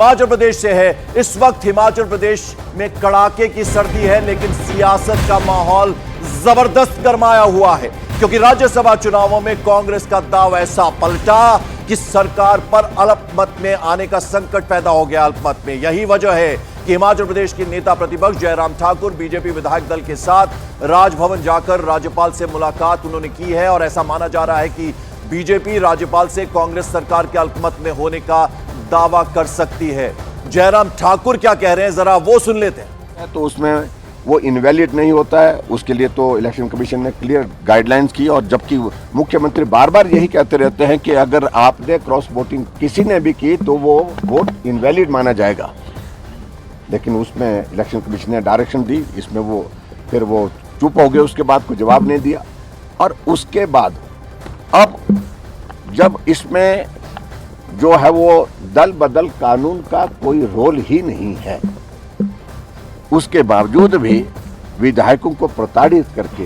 हिमाचल प्रदेश से है। इस वक्त हिमाचल प्रदेश में कड़ाके की सर्दी है, लेकिन सियासत का माहौल जबरदस्त गरमाया हुआ है, क्योंकि राज्यसभा चुनावों में कांग्रेस का दाव ऐसा पलटा कि सरकार पर अल्पमत में आने का संकट पैदा हो गया। अल्पमत में यही वजह है कि हिमाचल प्रदेश के नेता प्रतिपक्ष जयराम ठाकुर बीजेपी विधायक दल के साथ राजभवन जाकर राज्यपाल से मुलाकात उन्होंने की है, और ऐसा माना जा रहा है कि बीजेपी राज्यपाल से कांग्रेस सरकार के अल्पमत में होने का दावा कर सकती है। जयराम ठाकुर क्या कह रहे हैं, जरा वो सुन लेते हैं। तो उसमें वो इनवैलिड नहीं होता है, उसके लिए तो इलेक्शन कमीशन ने क्लियर गाइडलाइंस की, और जबकि मुख्यमंत्री बार बार यही कहते रहते हैं कि अगर आपने क्रॉस वोटिंग किसी ने भी की तो वो वोट इनवैलिड माना जाएगा, लेकिन उसमें इलेक्शन कमीशन ने डायरेक्शन दी, इसमें वो फिर वो चुप हो गए, उसके बाद कोई जवाब नहीं दिया। और उसके बाद अब जब इसमें जो है वो दल बदल कानून का कोई रोल ही नहीं है, उसके बावजूद भी विधायकों को प्रताड़ित करके,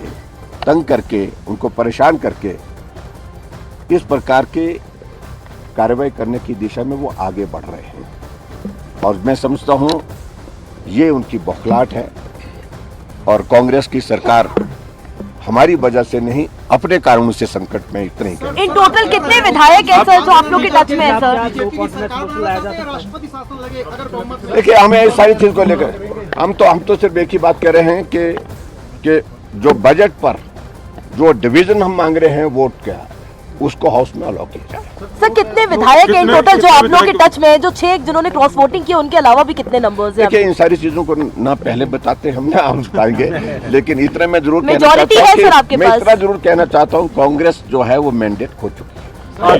तंग करके, उनको परेशान करके इस प्रकार के कार्रवाई करने की दिशा में वो आगे बढ़ रहे हैं। और मैं समझता हूं ये उनकी बौखलाहट है, और कांग्रेस की सरकार हमारी वजह से नहीं, अपने कारणों से संकट में इतने ही। इन टोटल कितने विधायक हैं सर जो आप लोग के टच में है सर? देखिए, हमें इस सारी चीज को लेकर हम तो सिर्फ एक ही बात कह रहे हैं कि जो बजट पर जो डिवीजन हम मांग रहे हैं वोट का, उसको हाउस में अलाउ किया जाए। सर कितने विधायक हैं टोटल जो आप लोग के टच में है, जो 6 जिन्होंने क्रॉस वोटिंग की, उनके अलावा भी कितने नंबर्स हैं? देखिए, इन सारी चीजों को ना पहले बताते हम ना हम बताएंगे, लेकिन इतना मैं जरूर मेजॉरिटी है सर आपके पास। मैं इतना जरूर कहना चाहता हूँ, कांग्रेस जो है वो मैंडेट खो चुकी है। नहीं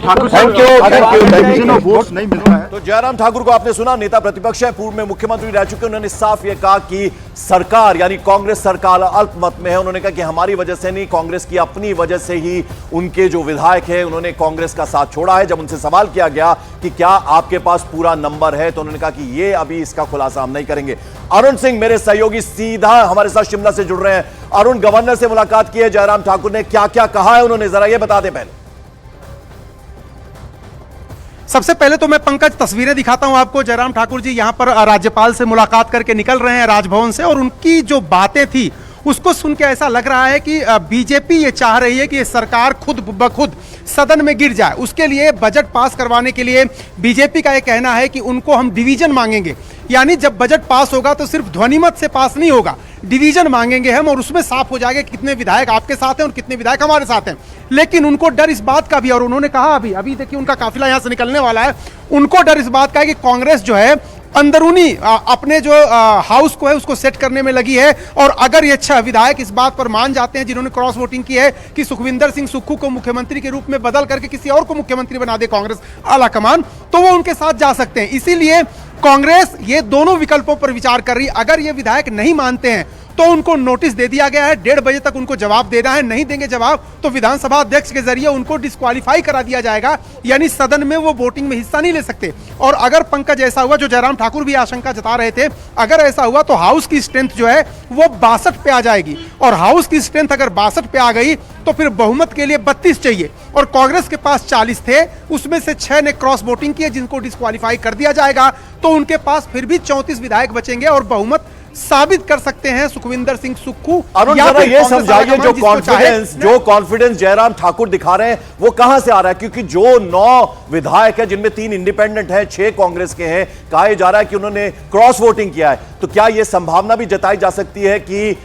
मिलता है। तो जयराम ठाकुर को आपने सुना, नेता प्रतिपक्ष है, पूर्व में मुख्यमंत्री रह चुके। उन्होंने साफ ये कहा कि सरकार यानी कांग्रेस सरकार अल्पमत में है। उन्होंने कहा कि हमारी वजह से नहीं, कांग्रेस की अपनी वजह से ही उनके जो विधायक है उन्होंने कांग्रेस का साथ छोड़ा है। जब उनसे सवाल किया गया कि क्या आपके पास पूरा नंबर है, तो उन्होंने कहा कि ये अभी इसका खुलासा हम नहीं करेंगे। अरुण सिंह मेरे सहयोगी सीधा हमारे साथ शिमला से जुड़ रहे हैं। अरुण, गवर्नर से मुलाकात की है जयराम ठाकुर ने, क्या क्या कहा है उन्होंने, जरा ये बता दें पहले। सबसे पहले तो मैं पंकज तस्वीरें दिखाता हूं आपको। जयराम ठाकुर जी यहां पर राज्यपाल से मुलाकात करके निकल रहे हैं राजभवन से, और उनकी जो बातें थी उसको सुन के ऐसा लग रहा है कि बीजेपी ये चाह रही है कि ये सरकार खुद ब खुद सदन में गिर जाए। उसके लिए बजट पास करवाने के लिए बीजेपी का ये कहना है कि उनको हम डिवीजन मांगेंगे, यानी जब बजट पास होगा तो सिर्फ ध्वनिमत से पास नहीं होगा, डिवीजन मांगेंगे हम, और उसमें साफ हो जाएगा कितने विधायक आपके साथ हैं और कितने विधायक हमारे साथ हैं। लेकिन उनको डर इस बात का भी, और उन्होंने कहा अभी देखिए उनका काफिला यहां से निकलने वाला है, उनको डर इस बात का है कि कांग्रेस जो है अंदरूनी अपने जो हाउस को है उसको सेट करने में लगी है, और अगर ये 6 विधायक इस बात पर मान जाते हैं जिन्होंने क्रॉस वोटिंग की है कि सुखविंदर सिंह सुक्खू को मुख्यमंत्री के रूप में बदल करके किसी और को मुख्यमंत्री बना दे कांग्रेस आला कमान, तो वो उनके साथ जा सकते हैं। इसीलिए कांग्रेस ये दोनों विकल्पों पर विचार कर रही है। अगर ये विधायक नहीं मानते हैं तो उनको नोटिस दे दिया गया है, 1:30 बजे तक उनको जवाब देना है। नहीं देंगे जवाब तो विधानसभा अध्यक्ष के जरिए उनको डिस्क्वालीफाई करा दिया जाएगा, यानी सदन में वो वोटिंग में हिस्सा नहीं ले सकते। और अगर पंकज ऐसा हुआ, जो जयराम ठाकुर भी आशंका जता रहे थे, अगर ऐसा हुआ तो हाउस की स्ट्रेंथ जो है वो 62 पे आ जाएगी, और हाउस की स्ट्रेंथ अगर 62 पे आ गई तो फिर बहुमत के लिए 32 चाहिए, और कांग्रेस के पास 40 थे, उसमें से 6 ने क्रॉस वोटिंग की जिनको डिस्क्वालीफाई कर दिया जाएगा, तो उनके पास फिर भी 34 विधायक बचेंगे और बहुमत साबित कर सकते हैं सुखविंदर सिंह सुक्खू। अरुण जरा ये समझाइए, जो कॉन्फिडेंस जयराम ठाकुर दिखा रहे हैं वो कहां से आ रहा है, क्योंकि जो 9 विधायक है जिनमें 3 इंडिपेंडेंट हैं, 6 कांग्रेस के हैं, कहा जा रहा है कि उन्होंने क्रॉस वोटिंग किया है, तो क्या यह संभावना भी जताई जा सकती है कि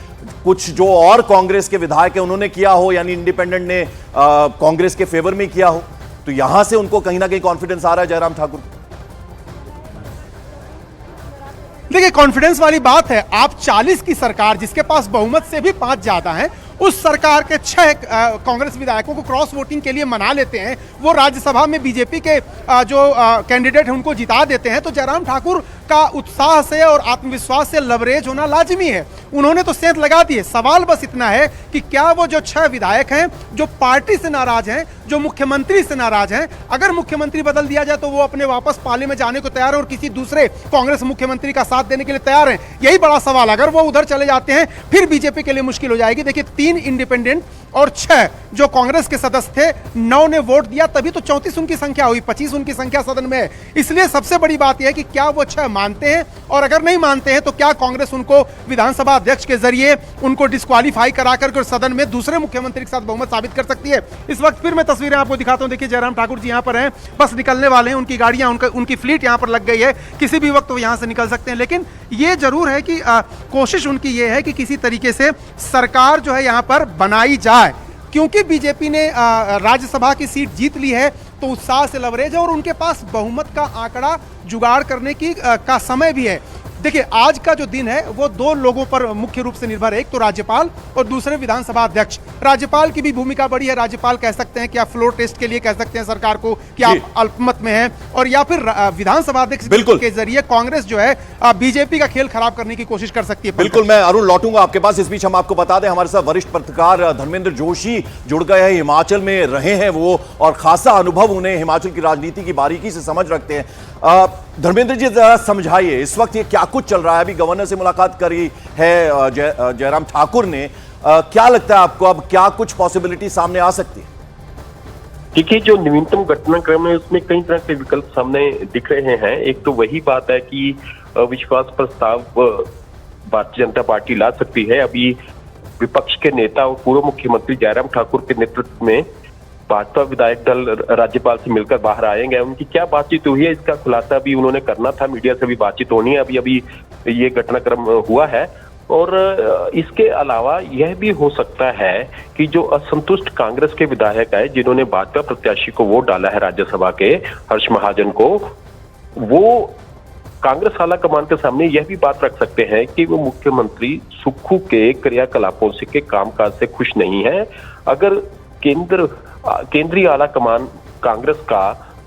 कुछ जो और कांग्रेस के विधायक हैं उन्होंने किया हो, यानी इंडिपेंडेंट ने कांग्रेस के फेवर में किया हो, तो यहां से उनको कहीं ना कहीं कॉन्फिडेंस आ रहा है जयराम ठाकुर? देखिए, कॉन्फिडेंस वाली बात है। आप 40 की सरकार जिसके पास बहुमत से भी 5 ज्यादा हैं, उस सरकार के 6 कांग्रेस विधायकों को क्रॉस वोटिंग के लिए मना लेते हैं, वो राज्यसभा में बीजेपी के जो कैंडिडेट हैं उनको जिता देते हैं, तो जयराम ठाकुर का उत्साह से और आत्मविश्वास से लवरेज होना लाजमी है। उन्होंने तो सेंध लगा दी है। सवाल बस इतना है कि क्या वो जो 6 विधायक हैं जो पार्टी से नाराज हैं, जो मुख्यमंत्री से नाराज हैं, अगर मुख्यमंत्री बदल दिया जाए तो वो अपने वापस पाले में जाने को तैयार है और किसी दूसरे कांग्रेस मुख्यमंत्री का साथ देने के लिए तैयार हैं? यही बड़ा सवाल। अगर वो उधर चले जाते हैं फिर बीजेपी के लिए मुश्किल हो जाएगी। देखिए, 3 इंडिपेंडेंट और 6 जो कांग्रेस के सदस्य थे, 9 ने वोट दिया, तभी तो 34 उनकी संख्या हुई, 25 उनकी संख्या सदन में है। इसलिए सबसे बड़ी बात यह है कि क्या वो 6 मानते हैं, और अगर नहीं मानते हैं तो क्या कांग्रेस उनको विधानसभा अध्यक्ष के जरिए उनको डिस्क्वालीफाई करा कर सदन में दूसरे मुख्यमंत्री के साथ बहुमत साबित कर सकती है। इस वक्त फिर मैं तस्वीरें आपको दिखाता हूं। देखिए जयराम ठाकुर जी यहां पर हैं, बस निकलने वाले हैं, उनकी गाड़ियां, उनकी फ्लीट यहां पर लग गई है, किसी भी वक्त वो यहां से निकल सकते हैं। लेकिन ये जरूर है कि कोशिश उनकी ये है कि किसी तरीके से सरकार जो है यहां पर बनाई जाए, क्योंकि बीजेपी ने राज्यसभा की सीट जीत ली है तो उत्साह से लवरेज है और उनके पास बहुमत का आंकड़ा जुगाड़ करने की का समय भी है। देखिए आज का जो दिन है वो 2 लोगों पर मुख्य रूप से निर्भर है, एक तो राज्यपाल और दूसरे विधानसभा अध्यक्ष। राज्यपाल की भी भूमिका बड़ी है, राज्यपाल कह सकते हैं कि आप फ्लोर टेस्ट के लिए कह सकते हैं सरकार को कि आप अल्पमत में हैं, और या फिर विधानसभा अध्यक्ष के जरिए कांग्रेस जो है बीजेपी का खेल खराब करने की कोशिश कर सकती है। बिल्कुल, मैं अरुण लौटूंगा आपके पास। इस बीच हम आपको बता दें हमारे साथ वरिष्ठ पत्रकार धर्मेंद्र जोशी जुड़ गए हैं, हिमाचल में रहे हैं वो और खासा अनुभव उन्हें हिमाचल की राजनीति की बारीकी से समझ रखते हैं। धर्मेंद्र जी जरा समझाइए इस वक्त ये क्या कुछ चल रहा है। अभी गवर्नर से मुलाकात करी है जयराम ठाकुर ने, क्या लगता है आपको अब क्या कुछ पॉसिबिलिटी सामने आ सकती है? देखिए जो नवीनतम घटनाक्रम है उसमें कई तरह के विकल्प सामने दिख रहे हैं। एक तो वही बात है कि विश्वास प्रस्ताव भारतीय जनता पार्टी ला सकती है। अभी विपक्ष के नेता और पूर्व मुख्यमंत्री जयराम ठाकुर के नेतृत्व में भाजपा विधायक दल राज्यपाल से मिलकर बाहर आएंगे। उनकी क्या बातचीत हुई है इसका खुलासा भी उन्होंने करना था, मीडिया से भी बातचीत होनी है। अभी ये घटनाक्रम हुआ है। और इसके अलावा यह भी हो सकता है कि जो असंतुष्ट कांग्रेस के विधायक है जिन्होंने भाजपा प्रत्याशी को वोट डाला है राज्यसभा के हर्ष महाजन को, वो कांग्रेस आला कमान के सामने यह भी बात रख सकते हैं कि वो मुख्यमंत्री सुक्खू के क्रियाकलापों से के कामकाज से खुश नहीं है। अगर केंद्रीय आला कमान कांग्रेस का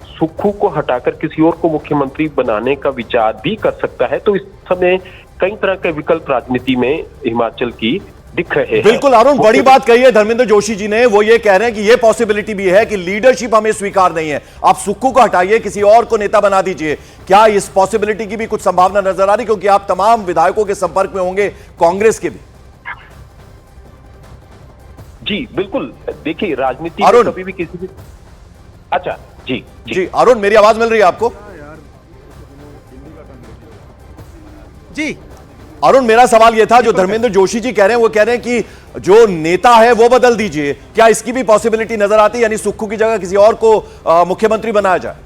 सुक्खू को हटाकर किसी और को मुख्यमंत्री बनाने का विचार भी कर सकता है, तो इस समय कई तरह के विकल्प राजनीति में हिमाचल की दिख रहे हैं। बिल्कुल अरुण, बड़ी बात कही है धर्मेंद्र जोशी जी ने। वो ये कह रहे हैं कि ये पॉसिबिलिटी भी है कि लीडरशिप हमें स्वीकार नहीं है, आप सुक्खू को हटाइए, किसी और को नेता बना दीजिए। क्या इस पॉसिबिलिटी की भी कुछ संभावना नजर आ रही, क्योंकि आप तमाम विधायकों के संपर्क में होंगे कांग्रेस के भी? जी बिल्कुल, देखिए राजनीति अरुण, कभी भी किसी भी अच्छा जी अरुण, मेरी आवाज मिल रही है आपको? जी अरुण, मेरा सवाल यह था, जो धर्मेंद्र जोशी जी कह रहे हैं वो कह रहे हैं कि जो नेता है वो बदल दीजिए, क्या इसकी भी पॉसिबिलिटी नजर आती है, यानी सुक्खू की जगह किसी और को मुख्यमंत्री बनाया जाए?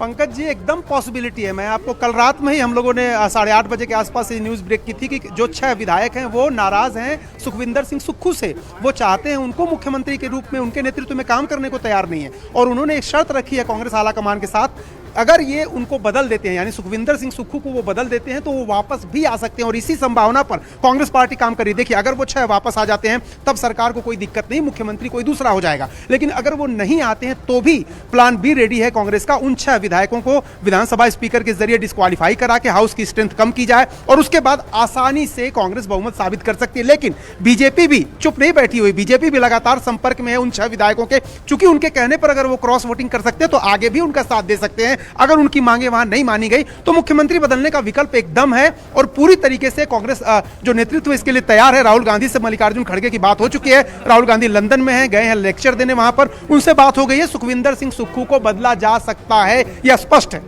पंकज जी एकदम पॉसिबिलिटी है। मैं आपको कल रात में ही हम लोगों ने 8:30 बजे के आसपास ये न्यूज़ ब्रेक की थी कि जो 6 विधायक हैं वो नाराज हैं सुखविंदर सिंह सुक्खू से। वो चाहते हैं उनको मुख्यमंत्री के रूप में उनके नेतृत्व में काम करने को तैयार नहीं है, और उन्होंने एक शर्त रखी है कांग्रेस आला कमान के साथ, अगर ये उनको बदल देते हैं यानी सुखविंदर सिंह सुक्खू को वो बदल देते हैं तो वो वापस भी आ सकते हैं। और इसी संभावना पर कांग्रेस पार्टी काम कर रही है। देखिए अगर वो 6 वापस आ जाते हैं तब सरकार को कोई दिक्कत नहीं, मुख्यमंत्री कोई दूसरा हो जाएगा। लेकिन अगर वो नहीं आते हैं तो भी प्लान बी रेडी है कांग्रेस का, उन 6 विधायकों को विधानसभा स्पीकर के जरिए डिस्क्वालीफाई करा के हाउस की स्ट्रेंथ कम की जाए और उसके बाद आसानी से कांग्रेस बहुमत साबित कर सकती है। लेकिन बीजेपी भी चुप नहीं बैठी हुई, बीजेपी भी लगातार संपर्क में है उन 6 विधायकों के, चूंकि उनके कहने पर अगर वो क्रॉस वोटिंग कर सकते हैं तो आगे भी उनका साथ दे सकते हैं। अगर उनकी मांगे वहां नहीं मानी गई तो मुख्यमंत्री बदलने का विकल्प एकदम है। और पूरी तरीके से कांग्रेस जो नेतृत्व इसके लिए तैयार है। राहुल गांधी से मल्लिकार्जुन खड़गे की बात हो चुकी है, राहुल गांधी लंदन में है, गए हैं लेक्चर देने, वहां पर उनसे बात हो गई है। सुखविंदर सिंह सुक्खू को बदला जा सकता है, यह स्पष्ट है।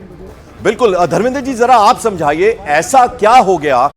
बिल्कुल धर्मेंद्र जी, जरा आप समझाइए ऐसा क्या हो गया